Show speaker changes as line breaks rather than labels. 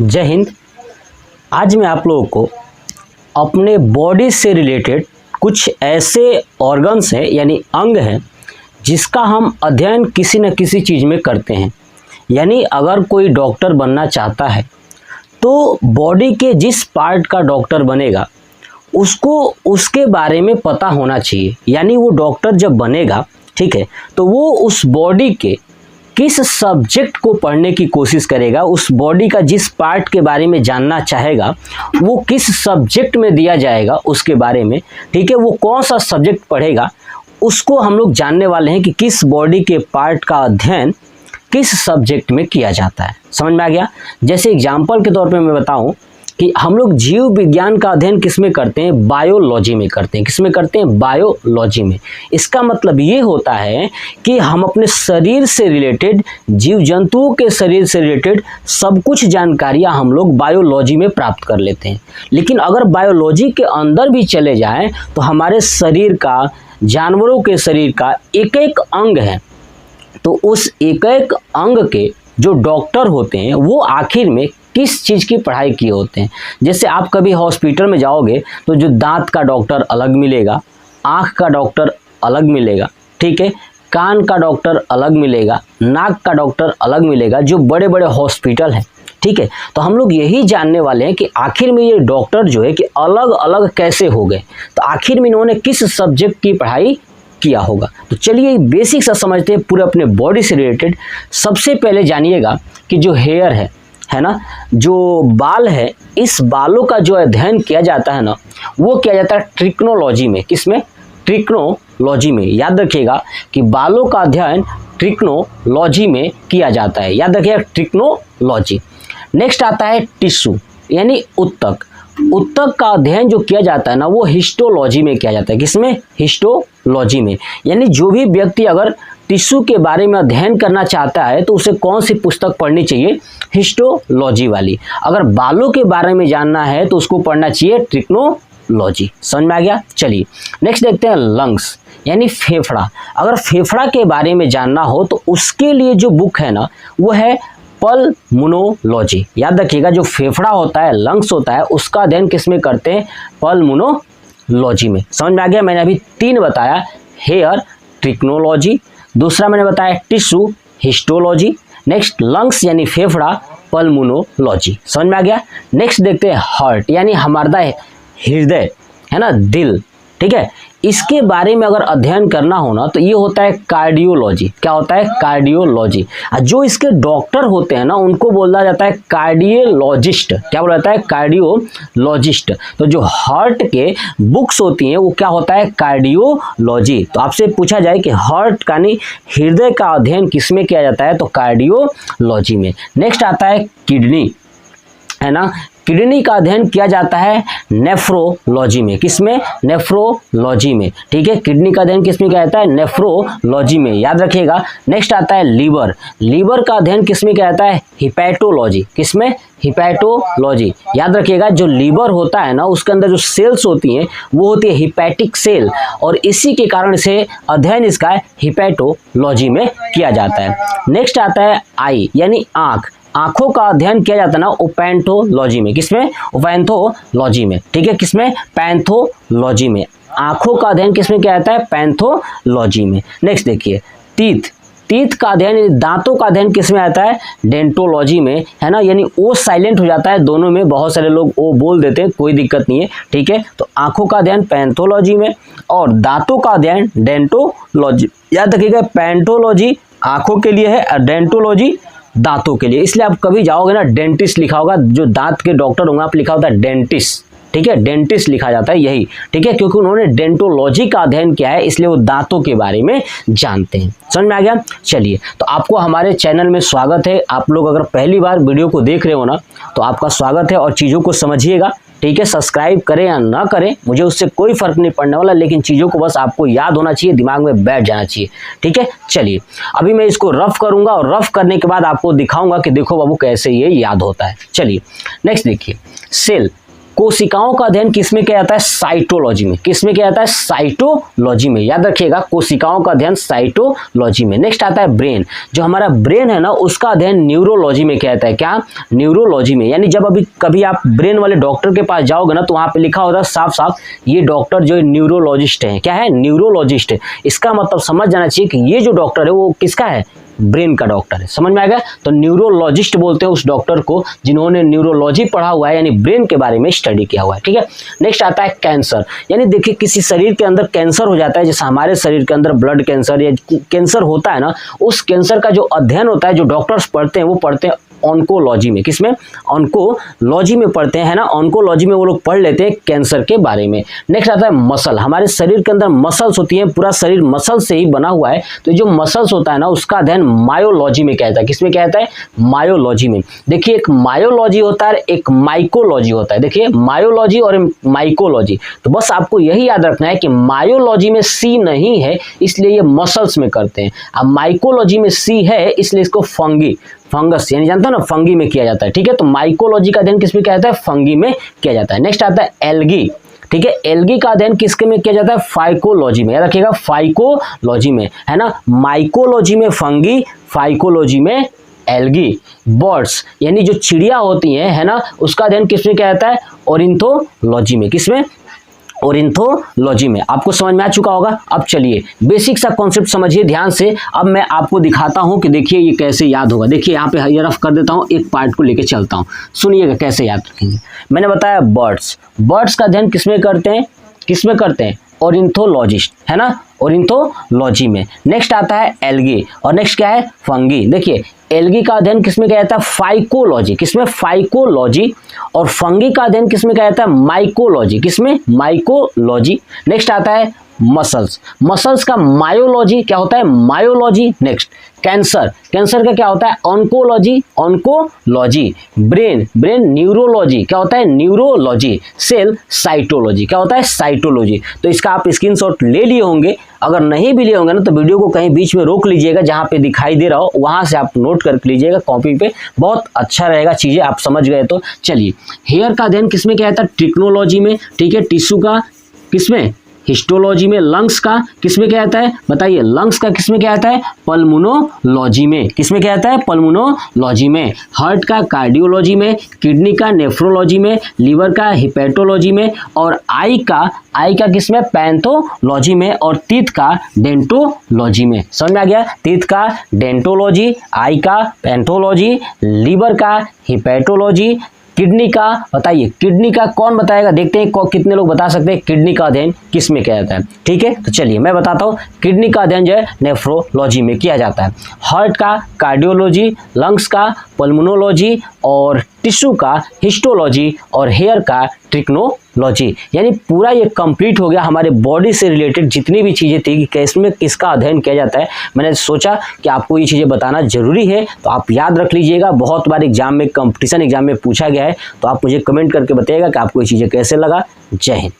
जय हिंद। आज मैं आप लोगों को अपने बॉडी से रिलेटेड कुछ ऐसे ऑर्गन्स हैं यानी अंग हैं जिसका हम अध्ययन किसी न किसी चीज़ में करते हैं। यानी अगर कोई डॉक्टर बनना चाहता है तो बॉडी के जिस पार्ट का डॉक्टर बनेगा उसको उसके बारे में पता होना चाहिए। यानी वो डॉक्टर जब बनेगा, ठीक है, तो वो उस बॉडी के किस सब्जेक्ट को पढ़ने की कोशिश करेगा, उस बॉडी का जिस पार्ट के बारे में जानना चाहेगा वो किस सब्जेक्ट में दिया जाएगा उसके बारे में, ठीक है, वो कौन सा सब्जेक्ट पढ़ेगा उसको हम लोग जानने वाले हैं कि किस बॉडी के पार्ट का अध्ययन किस सब्जेक्ट में किया जाता है। समझ में आ गया। जैसे एग्जाम्पल के तौर पे मैं बताऊं कि हम लोग जीव विज्ञान का अध्ययन किस में करते हैं, बायोलॉजी में करते हैं। किस में करते हैं? बायोलॉजी में। इसका मतलब ये होता है कि हम अपने शरीर से रिलेटेड, जीव जंतुओं के शरीर से रिलेटेड सब कुछ जानकारियां हम लोग बायोलॉजी में प्राप्त कर लेते हैं। लेकिन अगर बायोलॉजी के अंदर भी चले जाएं तो हमारे शरीर का, जानवरों के शरीर का एक एक अंग है, तो उस एक एक अंग के जो डॉक्टर होते हैं वो आखिर में किस चीज़ की पढ़ाई किए होते हैं। जैसे आप कभी हॉस्पिटल में जाओगे तो जो दांत का डॉक्टर अलग मिलेगा, आँख का डॉक्टर अलग मिलेगा, ठीक है, कान का डॉक्टर अलग मिलेगा, नाक का डॉक्टर अलग मिलेगा, जो बड़े बड़े हॉस्पिटल हैं, ठीक है। तो हम लोग यही जानने वाले हैं कि आखिर में ये डॉक्टर जो है कि अलग अलग कैसे हो गए, तो आखिर में इन्होंने किस सब्जेक्ट की पढ़ाई किया होगा। तो चलिए बेसिक सा समझते हैं पूरे अपने बॉडी से रिलेटेड। सबसे पहले जानिएगा कि जो हेयर है ना, जो बाल है, इस बालों का जो अध्ययन किया जाता है ना, वो किया जाता है ट्रिक्नोलॉजी में। किसमें? ट्रिक्नोलॉजी में। याद रखिएगा कि बालों का अध्ययन ट्रिक्नोलॉजी में किया जाता है। याद रखिएगा ट्रिक्नोलॉजी। नेक्स्ट आता है टिश्यू यानी उत्तक। उत्तक का अध्ययन जो किया जाता है ना वो हिस्टोलॉजी में किया जाता है। किसमें? हिस्टोलॉजी में। यानी जो भी व्यक्ति अगर टिश्यू के बारे में अध्ययन करना चाहता है तो उसे कौन सी पुस्तक पढ़नी चाहिए? हिस्टोलॉजी वाली। अगर बालों के बारे में जानना है तो उसको पढ़ना चाहिए ट्रिक्नोलॉजी। समझ में आ गया। चलिए नेक्स्ट देखते हैं लंग्स यानी फेफड़ा। अगर फेफड़ा के बारे में जानना हो तो उसके लिए जो बुक है ना वो है पल्मोनोलॉजी। याद रखिएगा जो फेफड़ा होता है, लंग्स होता है, उसका अध्ययन किस में करते हैं? पल्मोनोलॉजी में। समझ में आ गया। मैंने अभी 3 बताया, हेयर ट्रिक्नोलॉजी, दूसरा मैंने बताया टिश्यू हिस्टोलॉजी, नेक्स्ट लंग्स यानी फेफड़ा पल्मोनोलॉजी। समझ में आ गया। नेक्स्ट देखते हैं हार्ट यानी हमारा हृदय है ना, दिल, ठीक है। इसके बारे में अगर अध्ययन करना हो ना तो ये होता है कार्डियोलॉजी। क्या होता है? कार्डियोलॉजी। जो इसके डॉक्टर होते हैं ना उनको बोला जाता है कार्डियोलॉजिस्ट। क्या बोला जाता है? कार्डियोलॉजिस्ट। तो जो हार्ट के बुक्स होती हैं वो क्या होता है? कार्डियोलॉजी। तो आपसे पूछा जाए कि हार्ट यानी हृदय का अध्ययन किस में किया जाता है तो कार्डियोलॉजी में। नेक्स्ट आता है किडनी, है ना। किडनी का अध्ययन किया जाता है नेफ्रोलॉजी में। किसमें? नेफ्रोलॉजी में, ठीक है। किडनी का अध्ययन किसमें किया जाता है? नेफ्रोलॉजी में। याद रखिएगा। नेक्स्ट आता है लीवर। लीवर का अध्ययन किसमें किया जाता है? हिपैटोलॉजी। किसमें? हिपैटोलॉजी। याद रखिएगा जो लीवर होता है ना उसके अंदर जो सेल्स होती हैं वो होती है हिपैटिक सेल, और इसी के कारण से अध्ययन इसका हिपैटोलॉजी में किया जाता है। नेक्स्ट आता है आई यानी आँख। आंखों का अध्ययन किया जाता है ना ओपैंथोलॉजी में। किसमें? ओपैंथोलॉजी में, ठीक है। किसमें? पैंथोलॉजी में। आंखों का अध्ययन किसमें किया जाता है? पैंथोलॉजी में। नेक्स्ट देखिए टीथ। टीथ का अध्ययन, दांतों का अध्ययन किसमें आता है? डेंटोलॉजी में, है ना। यानी ओ साइलेंट हो जाता है दोनों में, बहुत सारे लोग ओ बोल देते हैं, कोई दिक्कत नहीं है, ठीक है। तो आंखों का अध्ययन पैंथोलॉजी में और दांतों का अध्ययन डेंटोलॉजी। याद रखिएगा पैंथोलॉजी आंखों के लिए है और डेंटोलॉजी दांतों के लिए। इसलिए आप कभी जाओगे ना डेंटिस्ट लिखा होगा, जो दांत के डॉक्टर होंगे आप लिखा होता है डेंटिस्ट, ठीक है। डेंटिस्ट लिखा जाता है यही, ठीक है, क्योंकि उन्होंने डेंटोलॉजी का अध्ययन किया है इसलिए वो दांतों के बारे में जानते हैं। समझ में आ गया। चलिए तो आपको हमारे चैनल में स्वागत है। आप लोग अगर पहली बार वीडियो को देख रहे हो ना तो आपका स्वागत है और चीज़ों को समझिएगा, ठीक है। सब्सक्राइब करें या ना करें मुझे उससे कोई फर्क नहीं पड़ने वाला, लेकिन चीज़ों को बस आपको याद होना चाहिए, दिमाग में बैठ जाना चाहिए, ठीक है। चलिए अभी मैं इसको रफ करूंगा और रफ करने के बाद आपको दिखाऊंगा कि देखो बाबू कैसे ये याद होता है। चलिए नेक्स्ट देखिए सेल। कोशिकाओं का अध्ययन किसमें किया जाता है? साइटोलॉजी में। किसमें किया जाता है? साइटोलॉजी में। याद रखिएगा, कोशिकाओं का अध्ययन साइटोलॉजी में। नेक्स्ट आता है ब्रेन। जो हमारा ब्रेन है ना, उसका अध्ययन न्यूरोलॉजी में किया जाता है। क्या? न्यूरोलॉजी में। यानी जब अभी कभी आप ब्रेन वाले डॉक्टर के पास जाओगे ना, तो वहां पे लिखा होता है साफ साफ, ये डॉक्टर जो है न्यूरोलॉजिस्ट है। क्या है? न्यूरोलॉजिस्ट है। इसका मतलब समझ जाना चाहिए कि ये जो डॉक्टर है वो किसका है? ब्रेन का डॉक्टर है। समझ में आ गया? तो न्यूरोलॉजिस्ट बोलते हैं उस डॉक्टर को जिन्होंने न्यूरोलॉजी पढ़ा हुआ है, यानी ब्रेन के बारे में स्टडी किया हुआ है। ठीक है। नेक्स्ट आता है कैंसर। यानी देखिए, किसी शरीर के अंदर कैंसर हो जाता है, जैसे हमारे शरीर के अंदर ब्लड कैंसर या कैंसर होता है ना, उस कैंसर का जो अध्ययन होता है, जो डॉक्टर्स पढ़ते हैं, वो पढ़ते हैं ऑन्कोलॉजी में। किसमें? ऑन्कोलॉजी में पढ़ते हैं, है ना। ऑन्कोलॉजी में वो लोग पढ़ लेते हैं कैंसर के बारे में। नेक्स्ट आता है मसल। हमारे शरीर के अंदर मसल्स होती हैं, पूरा शरीर मसल से ही बना हुआ है। तो जो मसल्स होता है ना, उसका अध्ययन मायोलॉजी में किया जाता है। किसमें किया जाता है? मायोलॉजी में। देखिए, एक मायोलॉजी होता है, एक माइकोलॉजी होता है। देखिए, मायोलॉजी और माइकोलॉजी। तो बस आपको यही याद रखना है कि मायोलॉजी में सी नहीं है, इसलिए ये मसल्स में करते हैं। अब माइकोलॉजी में सी है, इसलिए इसको फंगस यानी जानते हो ना, फंगी में किया जाता है। ठीक है। तो माइकोलॉजी का अध्ययन किसमें किया जाता है? फंगी में किया जाता है। नेक्स्ट आता है एल्गी। ठीक है। एल्गी का अध्ययन किसके में किया जाता है? फाइकोलॉजी में। याद रखिएगा, फाइकोलॉजी में, है ना। माइकोलॉजी में फंगी, फाइकोलॉजी में एल्गी। बर्ड्स यानी जो चिड़िया होती हैं, है ना, उसका अध्ययन किसमें किया जाता है? ऑर्निथोलॉजी में। किसमें? ऑर्निथोलॉजी में। आपको समझ में आ चुका होगा। अब चलिए बेसिक सा कॉन्सेप्ट समझिए ध्यान से। अब मैं आपको दिखाता हूं कि देखिए ये कैसे याद होगा। देखिए यहाँ पे ये रफ कर देता हूं, एक पार्ट को लेके चलता हूं, सुनिएगा कैसे याद रखेंगे। मैंने बताया बर्ड्स का अध्ययन किसमें करते हैं? ऑर्निथोलॉजिस्ट, है ना, ऑर्निथोलॉजी में। नेक्स्ट आता है एल्गी, और नेक्स्ट क्या है? फंगी। देखिए, एल्गी का अध्ययन किसमें किया जाता है? फाइकोलॉजी। किसमें? फाइकोलॉजी। और फंगी का अध्ययन किसमें किया जाता है? माइकोलॉजी। किसमें? माइकोलॉजी। नेक्स्ट आता है मसल्स का मायोलॉजी। क्या होता है? मायोलॉजी। नेक्स्ट कैंसर का क्या होता है? ऑन्कोलॉजी। Brain neurology. क्या होता है? न्यूरोलॉजी। Cell cytology. क्या होता है? साइटोलॉजी। तो इसका आप स्क्रीनशॉट ले लिए होंगे। अगर नहीं भी लिए होंगे ना, तो वीडियो को कहीं बीच में रोक लीजिएगा, जहां पे दिखाई दे रहा हो वहां से आप नोट करके लीजिएगा कॉपी पे, बहुत अच्छा रहेगा, चीजें आप समझ गए तो। चलिए, हेयर का अध्ययन किसमें किया जाता है? टेक्नोलॉजी में। ठीक है। टिश्यू का किसमें? हिस्टोलॉजी में। लंग्स का किसमें क्या आता है? बताइए, लंग्स का किसमें क्या आता है? पल्मोनोलॉजी में। किसमें क्या आता है? पल्मोनोलॉजी में। हार्ट का कार्डियोलॉजी में। किडनी का नेफ्रोलॉजी में। लीवर का हिपैटोलॉजी में। और आई का किसमें? पैथोलॉजी में। और तीत का डेंटोलॉजी में। समझ में आ गया? तीत का डेंटोलॉजी, आई का पैथोलॉजी, लीवर का हिपैटोलॉजी, किडनी का, बताइए किडनी का कौन बताएगा? देखते हैं कितने लोग बता सकते हैं किडनी का अध्ययन किसमें किया जाता है। ठीक है। तो चलिए मैं बताता हूँ। किडनी का अध्ययन जो है नेफ्रोलॉजी में किया जाता है। हार्ट का कार्डियोलॉजी, लंग्स का पल्मोनोलॉजी, और टिश्यू का हिस्टोलॉजी, और हेयर का ट्रिक्नोलॉजी। यानी पूरा ये कंप्लीट हो गया हमारे बॉडी से रिलेटेड जितनी भी चीज़ें थी कि इसमें किसका अध्ययन किया जाता है। मैंने सोचा कि आपको ये चीज़ें बताना जरूरी है, तो आप याद रख लीजिएगा। बहुत बार एग्जाम में, कंपटीशन एग्जाम में पूछा गया है, तो आप मुझे कमेंट करके बताइएगा कि आपको ये चीज़ें कैसे लगा। जय हिंद।